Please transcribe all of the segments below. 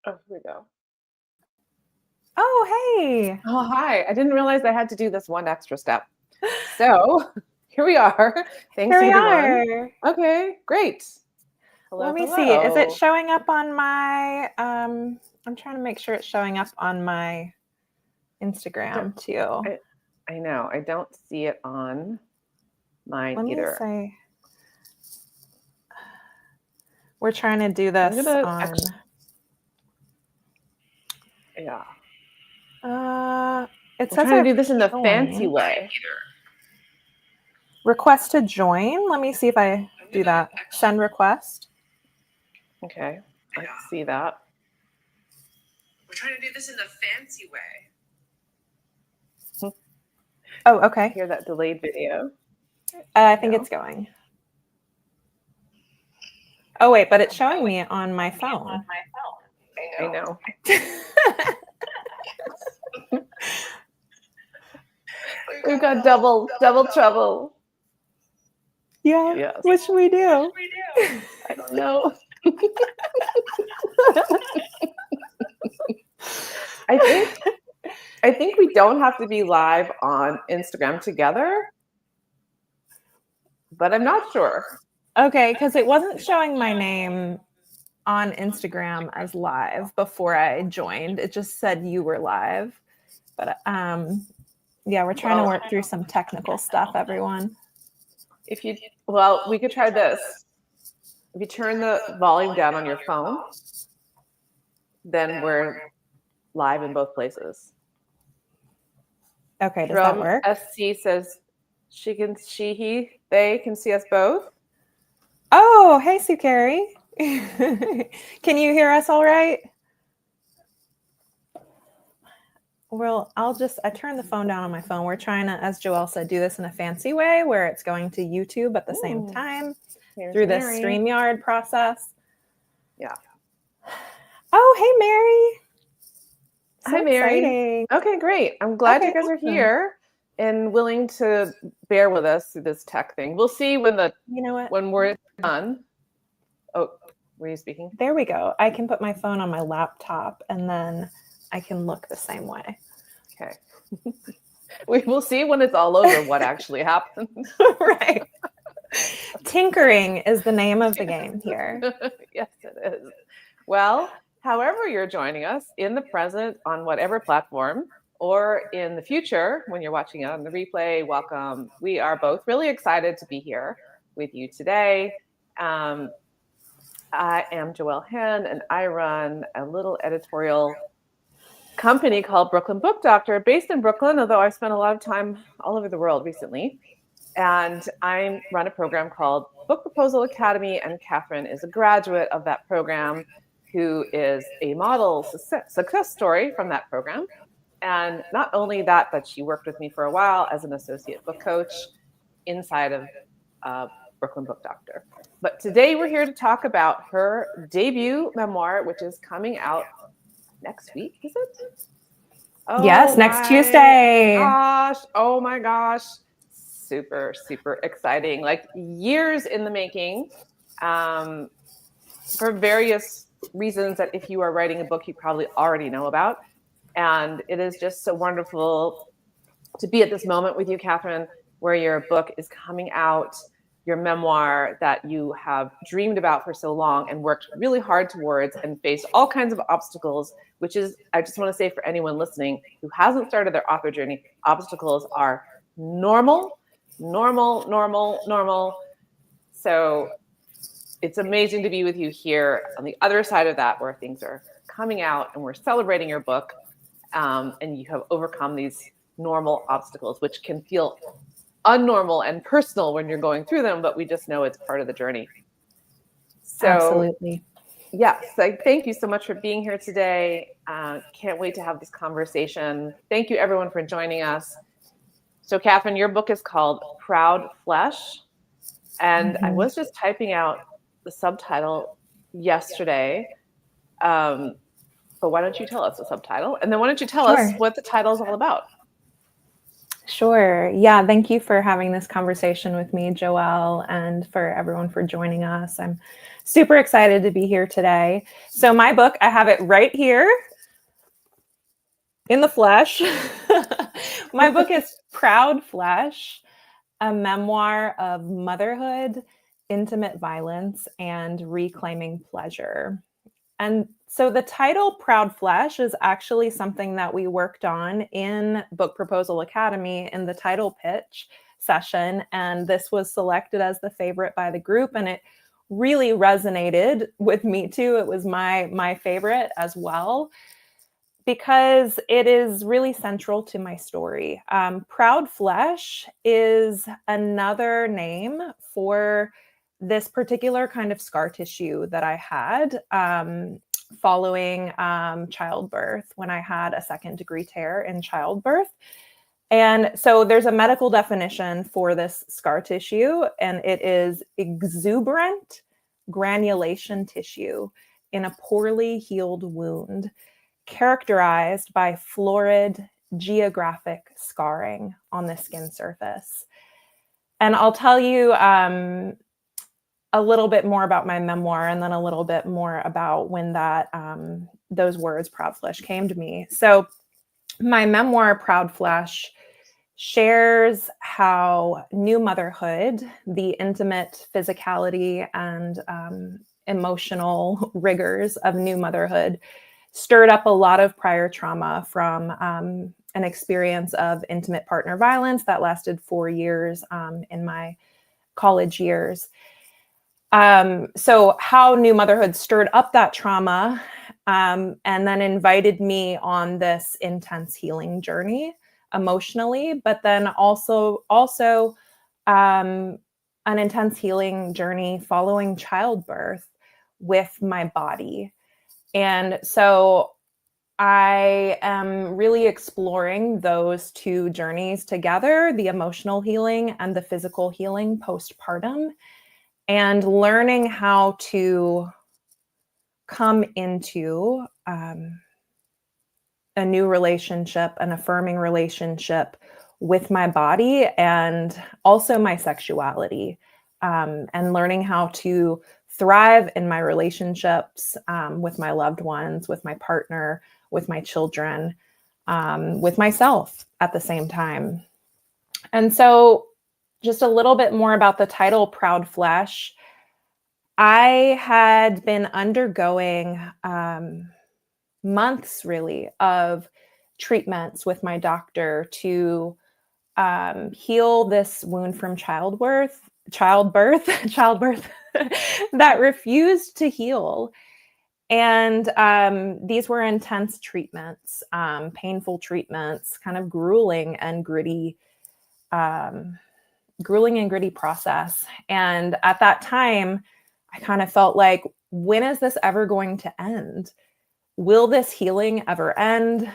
Oh, here we go. Oh, hey. Oh, hi. I didn't realize I had to do this one extra step. So here we are. Thanks, Here we everyone. are. Okay, great. Hello, Let me see. Is it hello. showing up on my I'm trying to make sure it's showing up on my Instagram too. I know. I don't see it on mine Let me either. say we're trying to do I'm this gonna on yeah. it We're says trying to do I've this in the fancy joined. way. Request to join. Let me see if I do that. Send request. Okay, I see that. We're trying to do this in the fancy way. Oh, okay. Hear that delayed video? I think it's going. Oh wait, but it's showing me on my phone. I know. We've got double trouble. Yeah. Yes. What should we do? I don't know. I think we don't have to be live on Instagram together, but I'm not sure. Okay, because it wasn't showing my name on Instagram as live before I joined. It just said you were live. But yeah, we're trying to work through some technical stuff, everyone. We could try this. If you turn the volume down on your phone, then we're live in both places. Okay, does that work? SC says they can see us both. Oh, hey, Sue Carey. Can you hear us all right? Well, I turned the phone down on my phone. We're trying to, as Joelle said, do this in a fancy way where it's going to YouTube at the same time through this StreamYard process. Yeah. Oh, hey, Mary. Hi, Mary. Exciting. Okay, great. I'm glad you guys are here and willing to bear with us through this tech thing. We'll see when we're done. Oh, were you speaking? There we go. I can put my phone on my laptop and then I can look the same way. Okay. We will see when it's all over what actually happened. Right. Tinkering is the name of the game here. Yes, it is. Well, however you're joining us in the present on whatever platform or in the future when you're watching it on the replay, welcome. We are both really excited to be here with you today. I am Joelle Henn, and I run a little editorial company called Brooklyn Book Doctor, based in Brooklyn, although I've spent a lot of time all over the world recently. And I run a program called Book Proposal Academy, and Catherine is a graduate of that program who is a model success story from that program. And not only that, but she worked with me for a while as an associate book coach inside of Brooklyn Book Doctor. But today we're here to talk about her debut memoir, which is coming out next week, is it? Oh, yes, next Tuesday. Gosh. Oh my gosh. Super, super exciting. Like years in the making, for various reasons that if you are writing a book, you probably already know about. And it is just so wonderful to be at this moment with you, Catherine, where your book is coming out, your memoir that you have dreamed about for so long and worked really hard towards and faced all kinds of obstacles, which is, I just want to say for anyone listening who hasn't started their author journey, obstacles are normal. So it's amazing to be with you here on the other side of that, where things are coming out and we're celebrating your book, and you have overcome these normal obstacles, which can feel unnormal and personal when you're going through them, but we just know it's part of the journey. So, absolutely. Yes, thank you so much for being here today. Can't wait to have this conversation. Thank you, everyone, for joining us. So, Catherine, your book is called Proud Flesh, and I was just typing out the subtitle yesterday. But why don't you tell us the subtitle? And then why don't you tell us what the title is all about? Sure. Yeah. Thank you for having this conversation with me, Joelle, and for everyone for joining us. I'm super excited to be here today. So my book, I have it right here in the flesh. My book is Proud Flesh, a memoir of motherhood, intimate violence, and reclaiming pleasure. And so the title Proud Flesh is actually something that we worked on in Book Proposal Academy in the title pitch session. And this was selected as the favorite by the group. And it really resonated with me too. It was my favorite as well, because it is really central to my story. Proud Flesh is another name for this particular kind of scar tissue that I had following childbirth, when I had a second-degree tear in childbirth. And so there's a medical definition for this scar tissue, and it is exuberant granulation tissue in a poorly healed wound, characterized by florid geographic scarring on the skin surface. And I'll tell you a little bit more about my memoir, and then a little bit more about when that those words, Proud Flesh, came to me. So my memoir, Proud Flesh, shares how new motherhood, the intimate physicality and emotional rigors of new motherhood, stirred up a lot of prior trauma from an experience of intimate partner violence that lasted 4 years in my college years. So how new motherhood stirred up that trauma and then invited me on this intense healing journey emotionally, but then also an intense healing journey following childbirth with my body. And so I am really exploring those two journeys together, the emotional healing and the physical healing postpartum, and learning how to come into a new relationship, an affirming relationship with my body and also my sexuality, and learning how to thrive in my relationships with my loved ones, with my partner, with my children, with myself at the same time. And so just a little bit more about the title, Proud Flesh. I had been undergoing months really of treatments with my doctor to heal this wound from childbirth that refused to heal. And these were intense treatments, painful treatments, kind of grueling and gritty process. And at that time, I kind of felt like, when is this ever going to end? Will this healing ever end?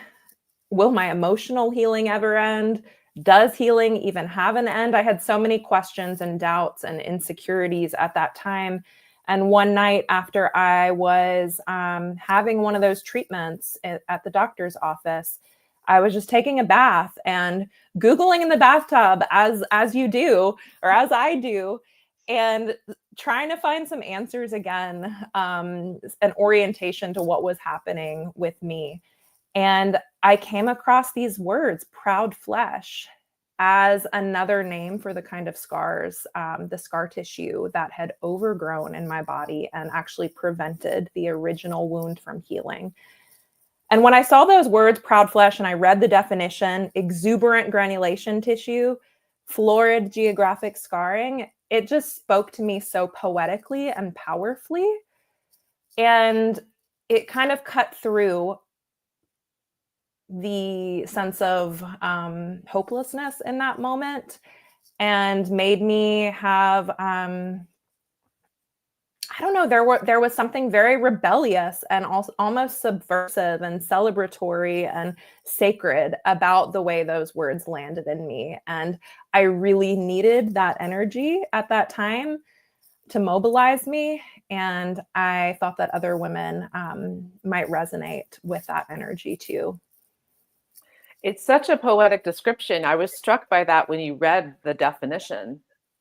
Will my emotional healing ever end? Does healing even have an end? I had so many questions and doubts and insecurities at that time. And one night after I was having one of those treatments at the doctor's office, I was just taking a bath and Googling in the bathtub, as you do, or as I do, and trying to find some answers again, an orientation to what was happening with me. And I came across these words, Proud Flesh, as another name for the kind of scars, the scar tissue that had overgrown in my body and actually prevented the original wound from healing. And when I saw those words, Proud Flesh, and I read the definition, exuberant granulation tissue, florid geographic scarring, it just spoke to me so poetically and powerfully. And it kind of cut through the sense of hopelessness in that moment and made me have I don't know, there was something very rebellious and also almost subversive and celebratory and sacred about the way those words landed in me. And I really needed that energy at that time to mobilize me. And I thought that other women might resonate with that energy too. It's such a poetic description. I was struck by that when you read the definition.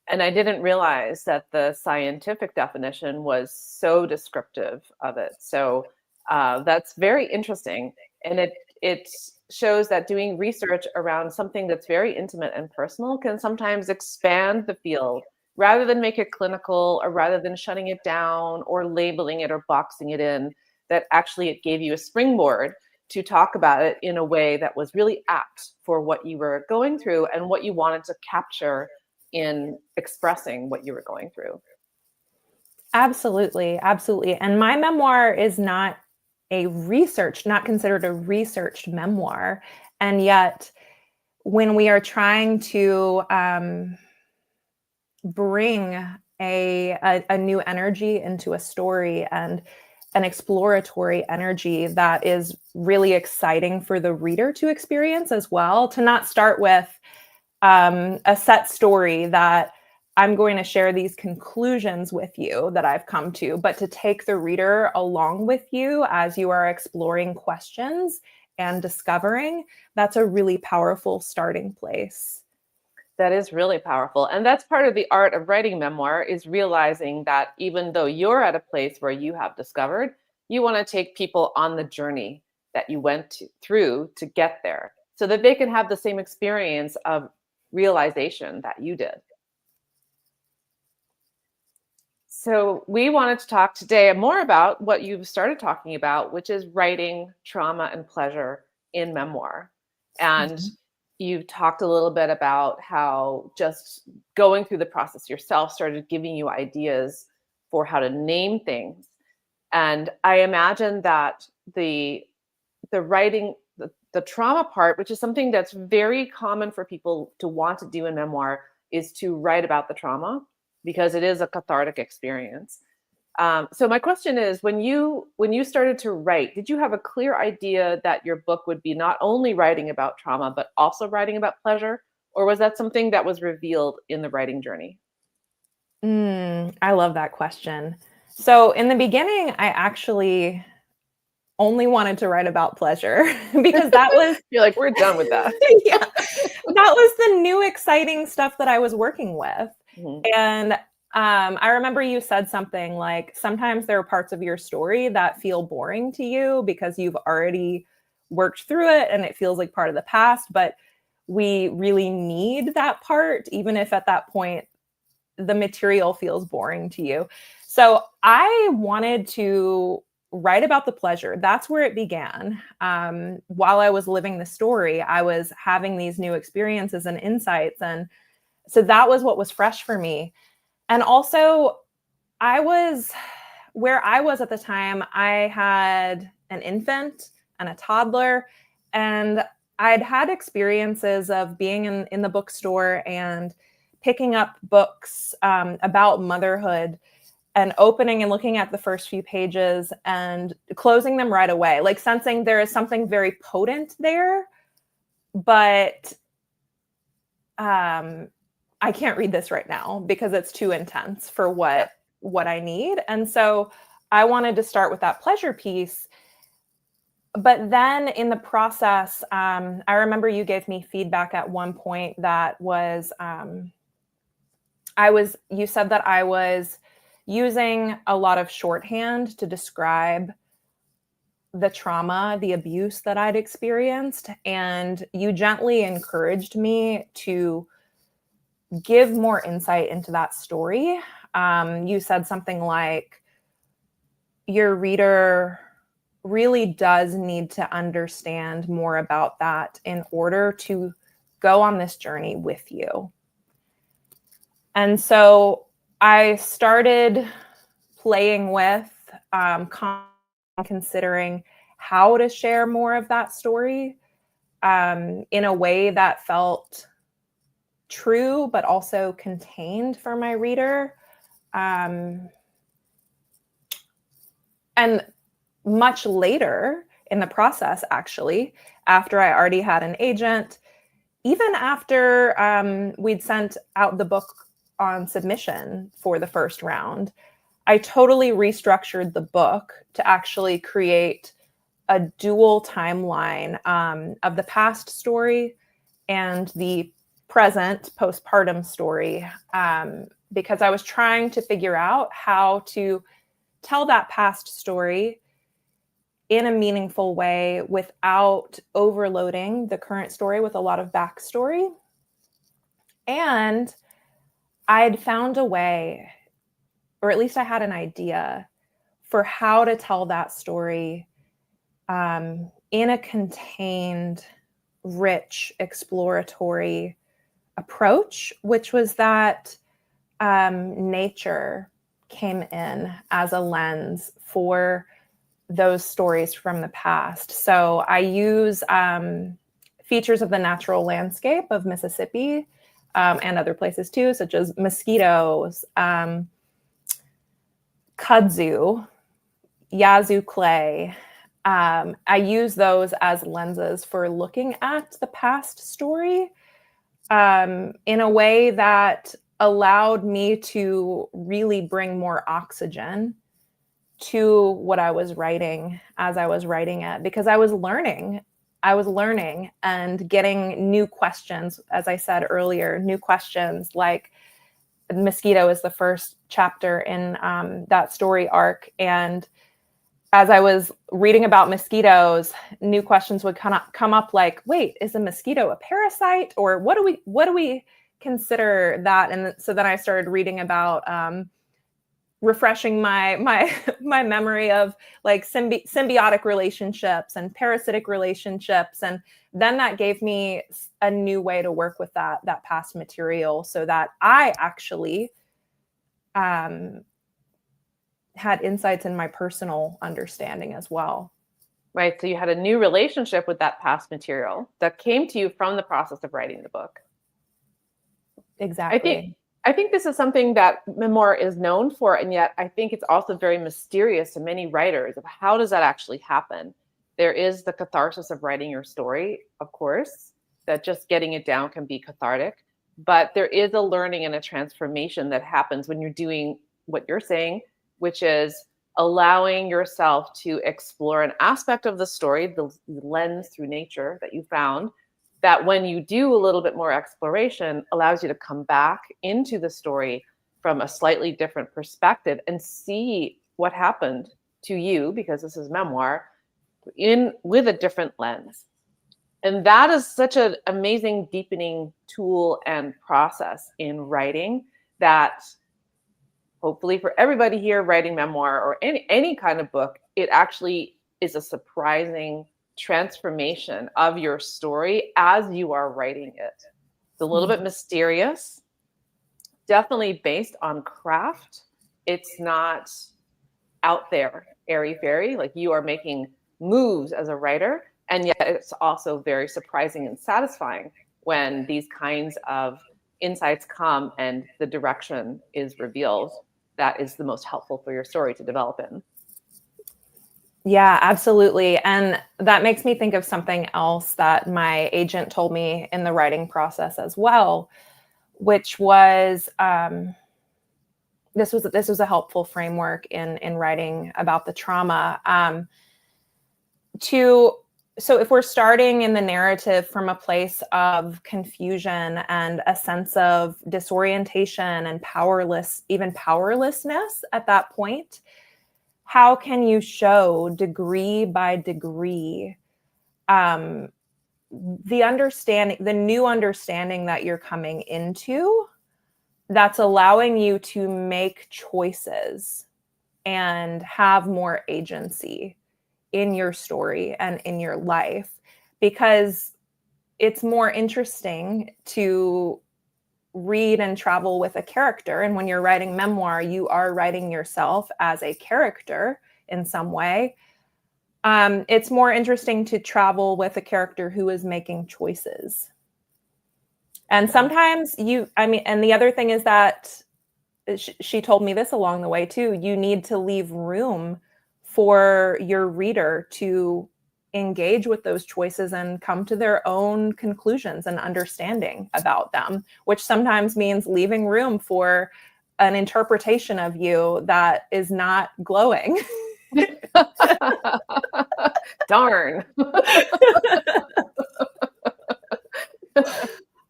And I didn't realize that the scientific definition was so descriptive of it. So that's very interesting. And it shows that doing research around something that's very intimate and personal can sometimes expand the field rather than make it clinical or rather than shutting it down or labeling it or boxing it in, that actually it gave you a springboard to talk about it in a way that was really apt for what you were going through and what you wanted to capture in expressing what you were going through. Absolutely, absolutely. And my memoir is not considered a researched memoir. And yet, when we are trying to bring a new energy into a story and an exploratory energy that is really exciting for the reader to experience as well, to not start with a set story that I'm going to share these conclusions with you that I've come to, but to take the reader along with you as you are exploring questions and discovering, that's a really powerful starting place. That is really powerful. And that's part of the art of writing memoir, is realizing that even though you're at a place where you have discovered, you want to take people on the journey that you went through to get there so that they can have the same experience of realization that you did. So we wanted to talk today more about what you've started talking about, which is writing trauma and pleasure in memoir. And you talked a little bit about how just going through the process yourself started giving you ideas for how to name things. And I imagine that the writing, the trauma part, which is something that's very common for people to want to do in memoir, is to write about the trauma because it is a cathartic experience. So my question is, when you started to write, did you have a clear idea that your book would be not only writing about trauma, but also writing about pleasure? Or was that something that was revealed in the writing journey? I love that question. So in the beginning, I actually only wanted to write about pleasure because that was You're like, we're done with that. yeah, that was the new exciting stuff that I was working with. Mhm. And I remember you said something like, sometimes there are parts of your story that feel boring to you because you've already worked through it and it feels like part of the past, but we really need that part, even if at that point the material feels boring to you. So I wanted to write about the pleasure. That's where it began. While I was living the story, I was having these new experiences and insights. And so that was what was fresh for me. And also, where I was at the time, I had an infant and a toddler, and I'd had experiences of being in the bookstore and picking up books about motherhood and opening and looking at the first few pages and closing them right away, like sensing there is something very potent there, but I can't read this right now because it's too intense for what I need. And so I wanted to start with that pleasure piece. But then in the process, I remember you gave me feedback at one point that was, you said that I was using a lot of shorthand to describe the trauma, the abuse that I'd experienced. And you gently encouraged me to give more insight into that story. You said something like, your reader really does need to understand more about that in order to go on this journey with you. And so I started playing with, considering how to share more of that story in a way that felt true, but also contained for my reader. And much later in the process, actually, after I already had an agent, even after we'd sent out the book on submission for the first round, I totally restructured the book to actually create a dual timeline of the past story and the present postpartum story, because I was trying to figure out how to tell that past story in a meaningful way without overloading the current story with a lot of backstory. And I'd found a way, or at least I had an idea for how to tell that story in a contained, rich, exploratory approach, which was that nature came in as a lens for those stories from the past. So I use features of the natural landscape of Mississippi and other places too, such as mosquitoes, kudzu, yazoo clay. I use those as lenses for looking at the past story in a way that allowed me to really bring more oxygen to what I was writing as I was writing it, because I was learning and getting new questions. As I said earlier, new questions like mosquito is the first chapter in that story arc. And as I was reading about mosquitoes, new questions would come up like, wait, is a mosquito a parasite? Or what do we consider that? And so then I started reading about refreshing my memory of like symbiotic relationships and parasitic relationships. And then that gave me a new way to work with that past material, so that I actually had insights in my personal understanding as well. Right. So you had a new relationship with that past material that came to you from the process of writing the book. Exactly. I think this is something that memoir is known for, and yet I think it's also very mysterious to many writers of how does that actually happen. There is the catharsis of writing your story, of course, that just getting it down can be cathartic, but there is a learning and a transformation that happens when you're doing what you're saying, which is allowing yourself to explore an aspect of the story, the lens through nature that you found, that when you do a little bit more exploration allows you to come back into the story from a slightly different perspective and see what happened to you, because this is memoir, with a different lens. And that is such an amazing deepening tool and process in writing that hopefully for everybody here writing memoir or any kind of book, it actually is a surprising transformation of your story as you are writing it. It's a little bit mysterious, definitely based on craft. It's not out there airy-fairy, like you are making moves as a writer, and yet it's also very surprising and satisfying when these kinds of insights come and the direction is revealed that is the most helpful for your story to develop in. Yeah, absolutely. And that makes me think of something else that my agent told me in the writing process as well, which was this was a helpful framework in writing about the trauma. So if we're starting in the narrative from a place of confusion and a sense of disorientation and powerlessness at that point, how can you show degree by degree the new understanding that you're coming into that's allowing you to make choices and have more agency in your story and in your life? Because it's more interesting to read and travel with a character. And when you're writing memoir, you are writing yourself as a character in some way. It's more interesting to travel with a character who is making choices. And sometimes and the other thing is that she told me this along the way too, you need to leave room for your reader to engage with those choices and come to their own conclusions and understanding about them, which sometimes means leaving room for an interpretation of you that is not glowing. Darn.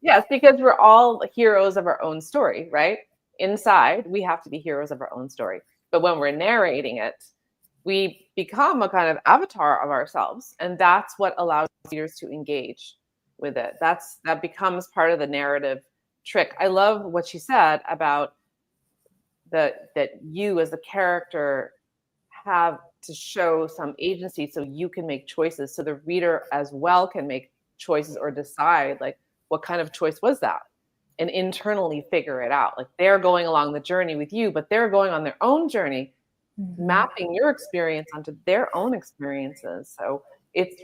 Yes, because we're all heroes of our own story, right? Inside, we have to be heroes of our own story. But when we're narrating it, we become a kind of avatar of ourselves. And that's what allows readers to engage with it. That becomes part of the narrative trick. I love what she said about that you as the character have to show some agency so you can make choices, so the reader as well can make choices or decide like what kind of choice was that, and internally figure it out. Like they're going along the journey with you, but they're going on their own journey, mapping your experience onto their own experiences. So it's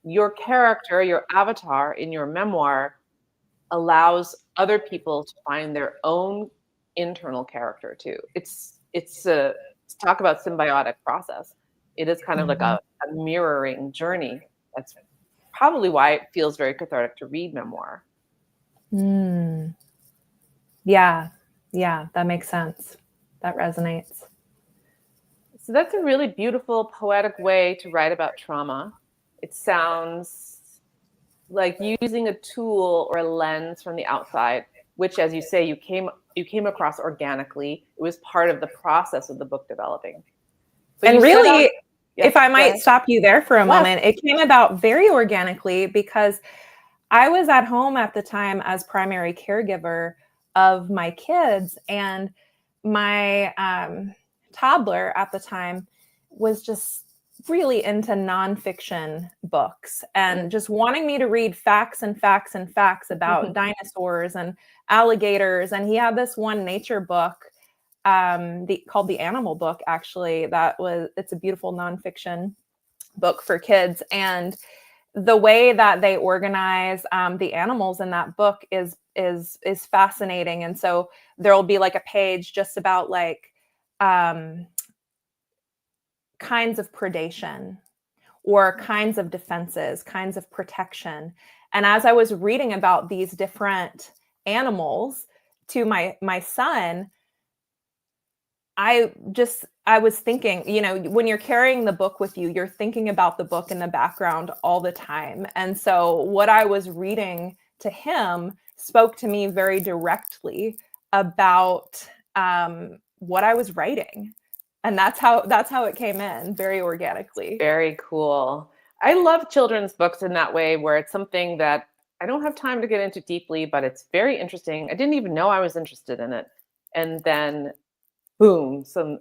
your character, your avatar in your memoir allows other people to find their own internal character too. It's a talk about symbiotic process. It is kind of like a mirroring journey. That's probably why it feels very cathartic to read memoir. Yeah, that makes sense. That resonates. So that's a really beautiful, poetic way to write about trauma. It sounds like using a tool or a lens from the outside, which, as you say, you came across organically. It was part of the process of the book developing. But and really, if I might ahead. stop you there for a moment, it came about very organically because I was at home at the time as primary caregiver of my kids, and my toddler at the time was just really into nonfiction books and just wanting me to read facts and facts and facts about dinosaurs and alligators. And he had this one nature book called The Animal Book, actually. It's a beautiful nonfiction book for kids. And the way that they organize the animals in that book is fascinating. And so there'll be like a page just about like kinds of predation or kinds of defenses, kinds of protection. And as I was reading about these different animals to my son, I was thinking, when you're carrying the book with you, you're thinking about the book in the background all the time. And so what I was reading to him spoke to me very directly about what I was writing. And that's how it came in, very organically. Very cool. I love children's books in that way, where it's something that I don't have time to get into deeply, but it's very interesting. I didn't even know I was interested in it. And then boom, some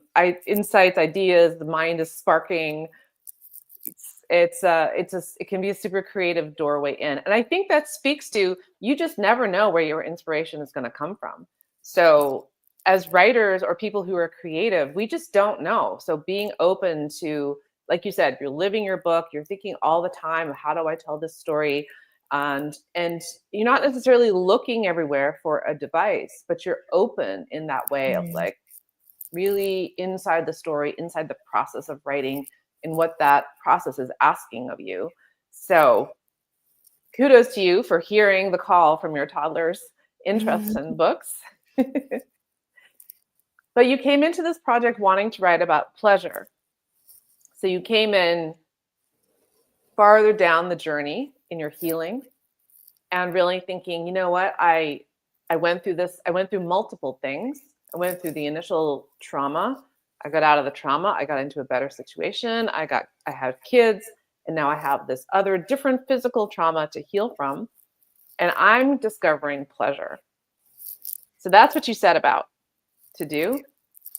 insights, ideas, the mind is sparking. It can be a super creative doorway in. And I think that speaks to, you just never know where your inspiration is going to come from. So as writers or people who are creative, we just don't know. So being open to, like you said, you're living your book, you're thinking all the time, how do I tell this story? And you're not necessarily looking everywhere for a device, but you're open in that way of like really inside the story, inside the process of writing, and what that process is asking of you. So kudos to you for hearing the call from your toddler's interest in books. But you came into this project wanting to write about pleasure. So you came in farther down the journey in your healing and really thinking, you know what, I went through this, I went through multiple things. I went through the initial trauma. I got out of the trauma. I got into a better situation. I had kids, and now I have this other different physical trauma to heal from. And I'm discovering pleasure. So that's what you set about to do.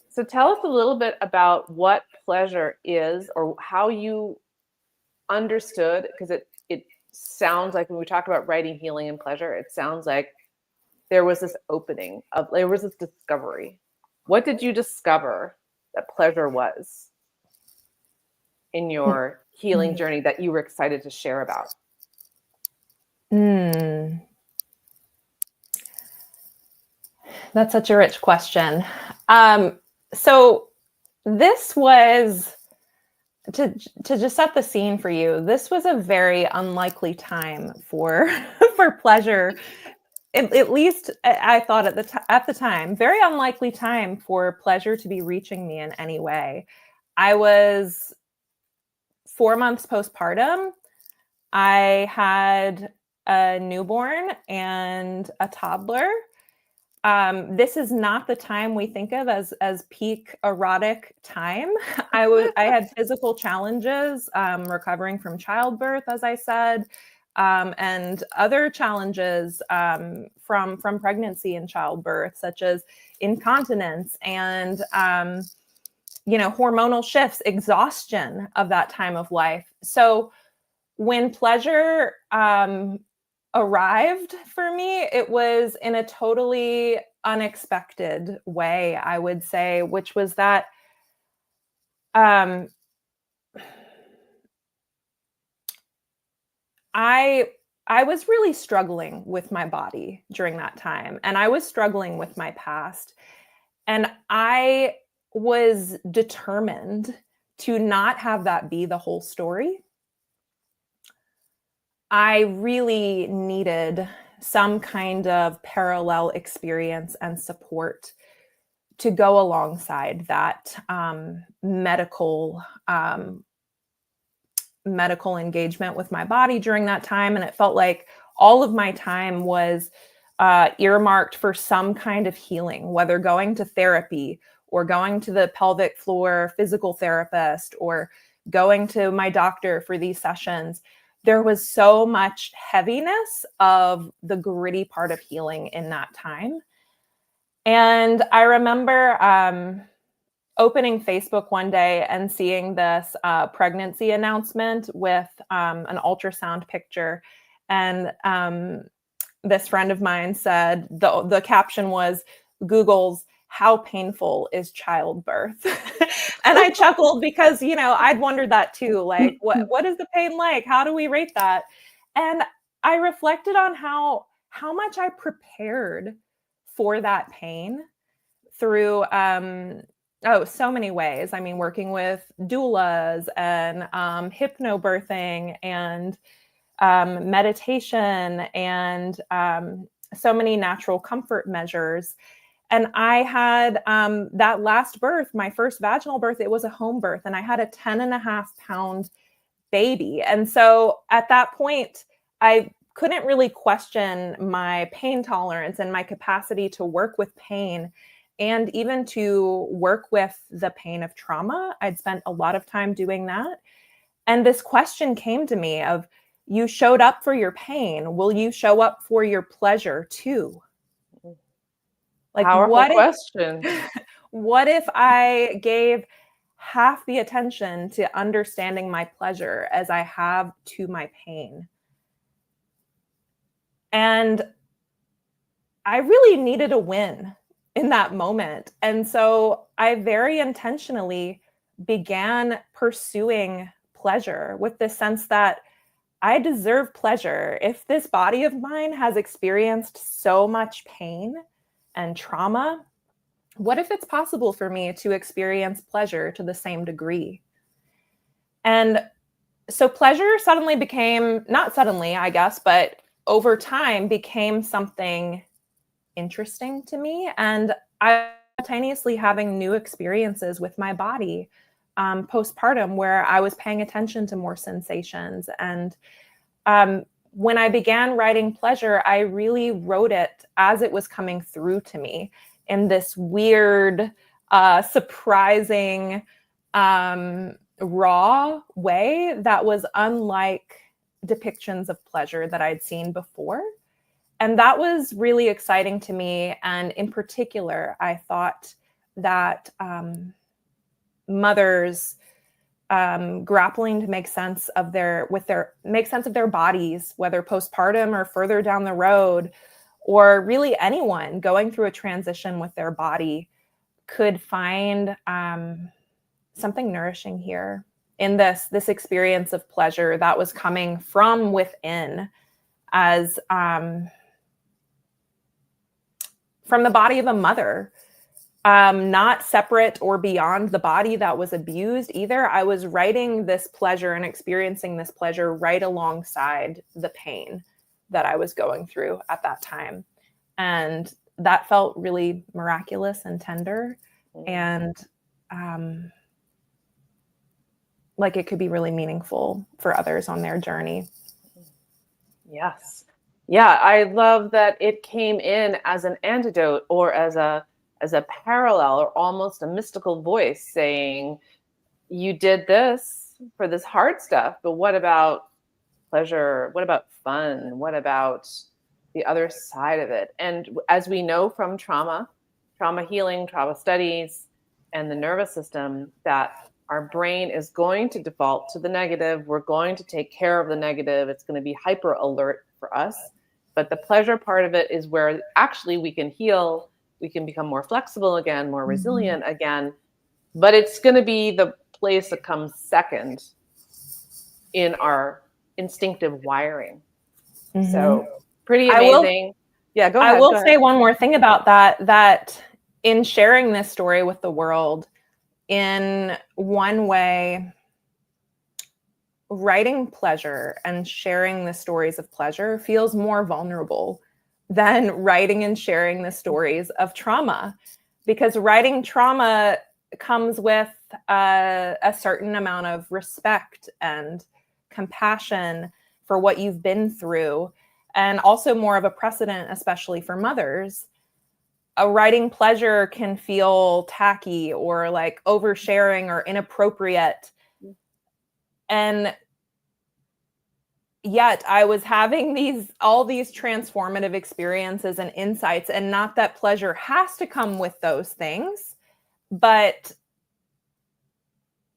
So tell us a little bit about what pleasure is, or how you understood, because it sounds like when we talk about writing, healing, and pleasure, it sounds like there was this opening there was this discovery. What did you discover that pleasure was in your healing journey that you were excited to share about? That's such a rich question. So this was, to just set the scene for you, this was a very unlikely time for pleasure. At least I thought at the time, very unlikely time for pleasure to be reaching me in any way. I was 4 months postpartum, I had a newborn and a toddler. This is not the time we think of as peak erotic time. I had physical challenges, recovering from childbirth, as I said, and other challenges from pregnancy and childbirth, such as incontinence and hormonal shifts, exhaustion of that time of life. So when pleasure arrived for me, it was in a totally unexpected way, I would say, which was that I was really struggling with my body during that time, and I was struggling with my past, and I was determined to not have that be the whole story. I really needed some kind of parallel experience and support to go alongside that medical engagement with my body during that time. And it felt like all of my time was earmarked for some kind of healing, whether going to therapy or going to the pelvic floor physical therapist or going to my doctor for these sessions. There was so much heaviness of the gritty part of healing in that time. And I remember opening Facebook one day and seeing this pregnancy announcement with an ultrasound picture. And this friend of mine said, the caption was, Google's "How painful is childbirth?" And I chuckled because, I'd wondered that too. Like, what is the pain like? How do we rate that? And I reflected on how much I prepared for that pain through so many ways. I mean, working with doulas and hypnobirthing and meditation and so many natural comfort measures. And I had that last birth, my first vaginal birth, it was a home birth, and I had a 10.5-pound baby. And so at that point, I couldn't really question my pain tolerance and my capacity to work with pain and even to work with the pain of trauma. I'd spent a lot of time doing that. And this question came to me of, you showed up for your pain. Will you show up for your pleasure too? Like, Powerful question. What if I gave half the attention to understanding my pleasure as I have to my pain? And I really needed a win in that moment. And so I very intentionally began pursuing pleasure with the sense that I deserve pleasure. If this body of mine has experienced so much pain and trauma, what if it's possible for me to experience pleasure to the same degree? And so pleasure suddenly became, not suddenly, I guess, but over time became something interesting to me. And I simultaneously having new experiences with my body postpartum where I was paying attention to more sensations. And when I began writing pleasure, I really wrote it as it was coming through to me in this weird, surprising, raw way that was unlike depictions of pleasure that I'd seen before. And that was really exciting to me. And in particular, I thought that mothers grappling to make sense of their bodies, whether postpartum or further down the road, or really anyone going through a transition with their body, could find something nourishing here in this experience of pleasure that was coming from within, as from the body of a mother. Not separate or beyond the body that was abused either. I was writing this pleasure and experiencing this pleasure right alongside the pain that I was going through at that time. And that felt really miraculous and tender. And like it could be really meaningful for others on their journey. Yes. Yeah, I love that it came in as an antidote or as a parallel or almost a mystical voice saying, you did this for this hard stuff, but what about pleasure? What about fun? What about the other side of it? And as we know from trauma healing, trauma studies, and the nervous system, that our brain is going to default to the negative. We're going to take care of the negative. It's going to be hyper alert for us. But the pleasure part of it is where actually we can heal, we can become more flexible again, more resilient again. But it's going to be the place that comes second in our instinctive wiring. So pretty amazing. Yeah, go ahead. I will say one more thing about that in sharing this story with the world, in one way, writing pleasure and sharing the stories of pleasure feels more vulnerable than writing and sharing the stories of trauma, because writing trauma comes with a certain amount of respect and compassion for what you've been through, and also more of a precedent, especially for mothers. A writing pleasure can feel tacky or like oversharing or inappropriate. And yet I was having all these transformative experiences and insights, and not that pleasure has to come with those things, but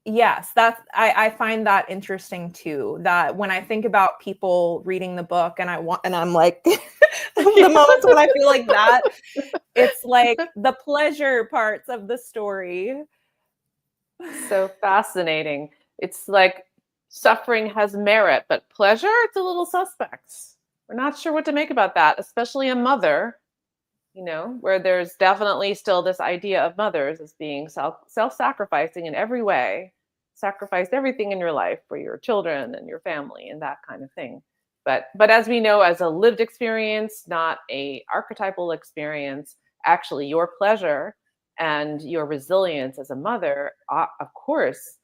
yes, I find that interesting too, that when I think about people reading the book and I'm like, the moments when I feel like that, it's like the pleasure parts of the story. So fascinating. It's like suffering has merit, but pleasure, it's a little suspect. We're not sure what to make about that, especially a mother, where there's definitely still this idea of mothers as being self-sacrificing in every way, sacrificed everything in your life for your children and your family and that kind of thing. But as we know, as a lived experience, not a archetypal experience, actually your pleasure and your resilience as a mother, of course,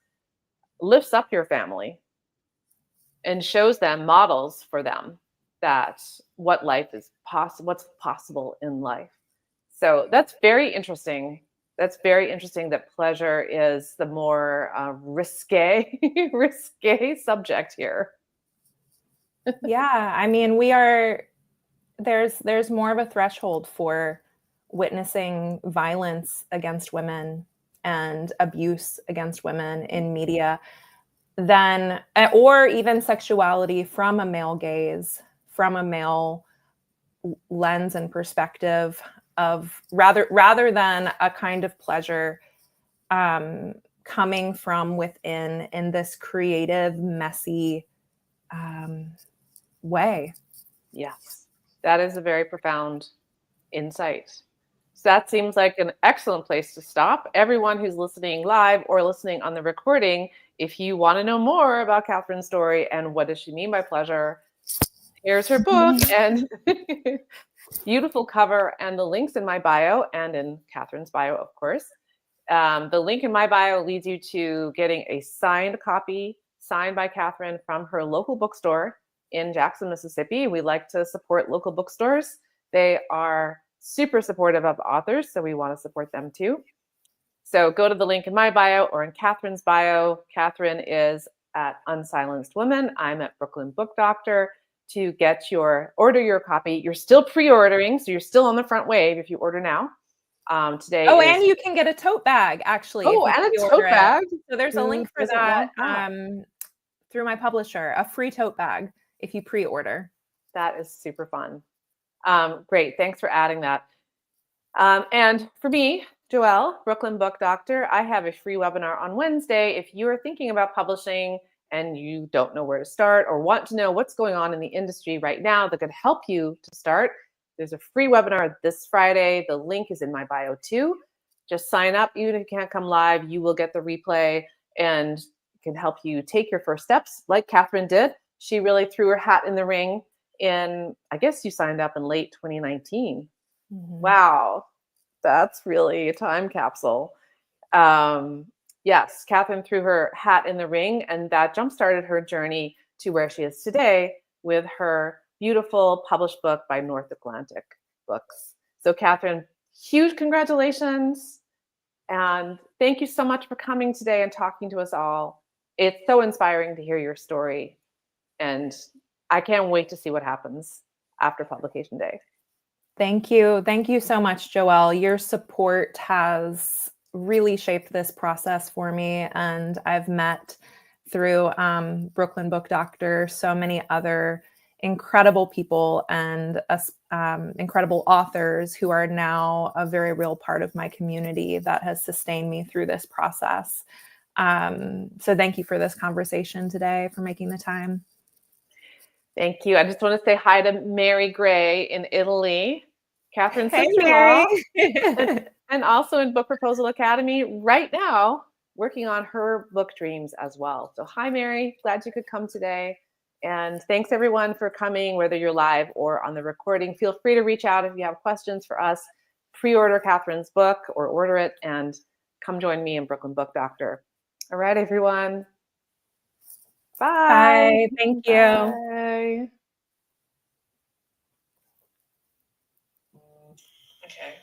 lifts up your family and shows them, models for them that what life is possible, what's possible in life. So that's very interesting. That's very interesting that pleasure is the more risque subject here. Yeah, I mean, there's more of a threshold for witnessing violence against women and abuse against women in media than, or even sexuality from a male gaze, from a male lens and perspective, of rather than a kind of pleasure coming from within in this creative, messy way. Yes, that is a very profound insight. So that seems like an excellent place to stop. Everyone who's listening live or listening on the recording, if you want to know more about Catherine's story and what does she mean by pleasure, here's her book and beautiful cover, and the links in my bio and in Catherine's bio, of course. The link in my bio leads you to getting a signed copy, signed by Catherine, from her local bookstore in Jackson, Mississippi. We like to support local bookstores. They are super supportive of authors, so we want to support them too. So go to the link in my bio or in Catherine's bio. Catherine is at Unsilenced Women. I'm at Brooklyn Book Doctor. To order your copy. You're still pre-ordering, so you're still on the front wave if you order now. Today. Oh, and you can get a tote bag, actually. Oh, and a tote bag. So there's a link for that through my publisher, a free tote bag if you pre-order. That is super fun. Great. Thanks for adding that. And for me, Joelle, Brooklyn Book Doctor, I have a free webinar on Wednesday. If you are thinking about publishing and you don't know where to start or want to know what's going on in the industry right now that could help you to start, there's a free webinar this Friday. The link is in my bio too. Just sign up. Even if you can't come live, you will get the replay and can help you take your first steps like Catherine did. She really threw her hat in the ring I guess you signed up in late 2019. Mm-hmm. Wow. That's really a time capsule. Yes, Catherine threw her hat in the ring, and that jump-started her journey to where she is today with her beautiful published book by North Atlantic Books. So Catherine, huge congratulations. And thank you so much for coming today and talking to us all. It's so inspiring to hear your story. And I can't wait to see what happens after publication day. Thank you. Thank you so much, Joelle. Your support has really shaped this process for me. And I've met through Brooklyn Book Doctor so many other incredible people and incredible authors who are now a very real part of my community that has sustained me through this process. So thank you for this conversation today, for making the time. Thank you. I just want to say hi to Mary Gray in Italy, Catherine's Hey, sister-in-law, Mary. and also in Book Proposal Academy right now, working on her book dreams as well. So hi, Mary. Glad you could come today. And thanks, everyone, for coming, whether you're live or on the recording. Feel free to reach out if you have questions for us. Pre-order Catherine's book or order it, and come join me in Brooklyn Book Doctor. All right, everyone. Bye. Bye. Thank you. Bye. Okay.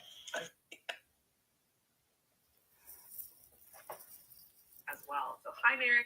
As well. So hi, Mary.